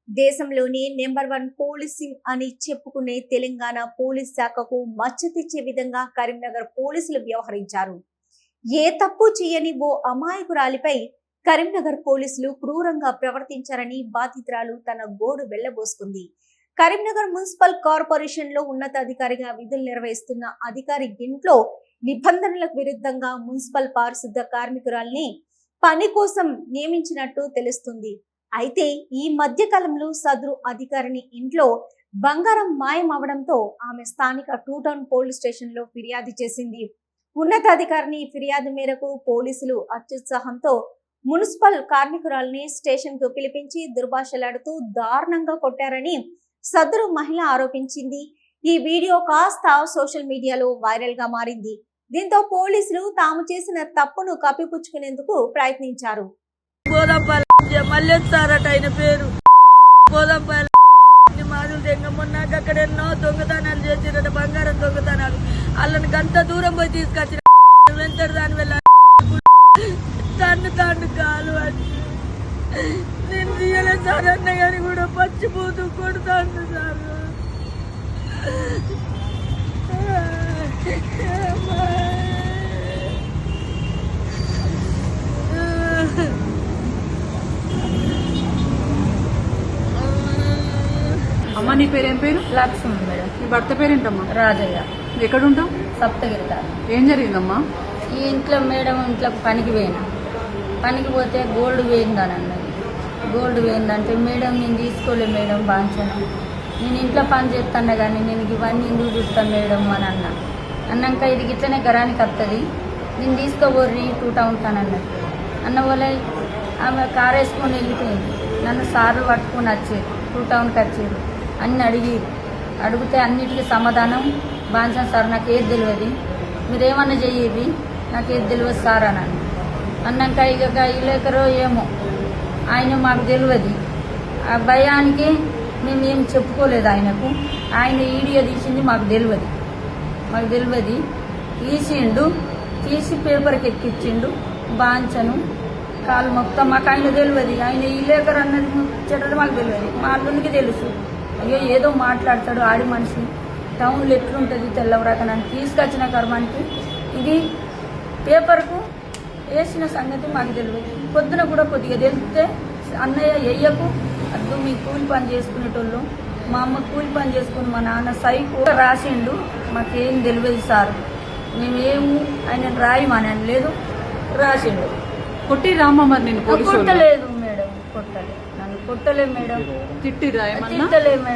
దేశంలోనే number 1 policing అని చెప్పుకునే తెలంగాణ పోలీస్ శాఖకు మచ్చ తెచ్చే విధంగా కరీంనగర్ పోలీసులు వ్యవహరించారు. ఏ తప్పు చేయని ఓ అమాయకురాలిపై కరీంనగర్ పోలీసులు క్రూరంగా ప్రవర్తించారని బాధితురాలు తన గోడు వెళ్లబోసుకుంది. కరీంనగర్ మున్సిపల్ కార్పొరేషన్ లో ఉన్నతాధికారిగా విధులు నిర్వహిస్తున్న అధికారి ఇంట్లో నిబంధనలకు విరుద్ధంగా మున్సిపల్ పారిశుద్ధ కార్మికురాల్ని పని కోసం నియమించినట్టు తెలుస్తుంది. అయితే ఈ మధ్య కాలంలో సదరు అధికారిని ఇంట్లో బంగారం మాయం అవడంతో ఆమె స్థానిక 2 టౌన్ పోలీస్ స్టేషన్ లో ఫిర్యాదు చేసింది. ఉన్నతాధికారిని ఫిర్యాదు మేరకు పోలీసులు అత్యుత్సాహంతో మున్సిపల్ కార్మికురాల్ని స్టేషన్ కు పిలిపించి దుర్భాషలాడుతూ దారుణంగా కొట్టారని సదరు మహిళ ఆరోపించింది. ఈ వీడియో కాస్త సోషల్ మీడియాలో వైరల్ గా మారింది. దీంతో పోలీసులు తాము చేసిన తప్పును కప్పిపుచ్చుకునేందుకు ప్రయత్నించారు. ఆయన పేరు మాజులు తెంగమన్నాక అక్కడ ఎన్నో దొంగతనాలు చేసిరట, బంగారం దొంగతనాలు. వాళ్ళని గంత దూరం పోయి తీసుకొచ్చిన వెంటడు దాని వెళ్ళ తండ్రి కాలు అని నేను తీయలేదు సార్ అన్న కానీ కూడా పచ్చిపోతూ కొడుతాను సార్. అమ్మ, నీ పేరేం పేరు? లక్ష్మి మేడం. నీ భర్త పేరేంటమ్మా? రాజయ్య. ఎక్కడుంటావు? సప్తగిరి కాదు. ఏం జరిగిందమ్మా? ఈ ఇంట్లో మేడం ఇంట్లో పనికి పోయినా, పనికి పోతే గోల్డ్ వేయిందని అన్నది. గోల్డ్ వేయిందంటే మేడం నేను తీసుకోలే మేడం బాంచను, నేను ఇంట్లో పని చేస్తాను కానీ నేను ఇవన్నీ ఎందుకు చూస్తాను మేడం అని అన్నాక ఇది ఇట్లనే గరానికి వస్తుంది, నేను తీసుకోబోర్రి 2 టౌన్ అని అన్నది. అన్న వల్ల ఆమె కారు వేసుకొని వెళ్ళిపోయింది. నన్ను సార్లు పట్టుకొని వచ్చారు, 2 టౌన్కి వచ్చారు. అన్నీ అడిగితే అన్నిటికీ సమాధానం బాంచన్ సార్, నాకు ఏది తెలియదు, మీరేమన్నా చెయ్యేది, నాకు ఏది తెలియదు సార్ అని అన్నాక ఇక ఇలేకరో ఏమో ఆయన మాకు తెలియదు. ఆ భయానికి మేము ఏం చెప్పుకోలేదు ఆయనకు. ఆయన వీడియో తీసింది మాకు తెలియదు. తీసిండు, తీసి పేపర్కి ఎక్కించిండు బాంచను కాలు మొత్తం. మాకు ఆయన తెలియదు, ఆయన ఈ లేఖరు అన్నది చెడ్డది మాకు తెలియదు. మా అల్లునికి తెలుసు, అయ్యో ఏదో మాట్లాడతాడు ఆడి మనిషి, టౌన్లో ఎట్లుంటుంది తెల్లవరాక నన్ను తీసుకొచ్చిన కర్మానికి ఇది పేపర్కు వేసిన సంగతి మాకు తెలియదు. పొద్దున కూడా కొద్దిగా తెలిస్తే అన్నయ్య వెయ్యకు అద్దు, మీ కూలి పని చేసుకునేటోళ్ళు, మా అమ్మ కూలి పని చేసుకుని మా నాన్న సైకు రాసిండు, మాకేం తెలియదు సార్, మేమేము ఆయన రాయమని లేదు, రాసిండు. కొట్టి రామ్మ, మరి నేను కొట్టలేదు మేడం, నన్ను కొట్టలే మేడం, తిట్టిరా? తిట్టలే మేడం.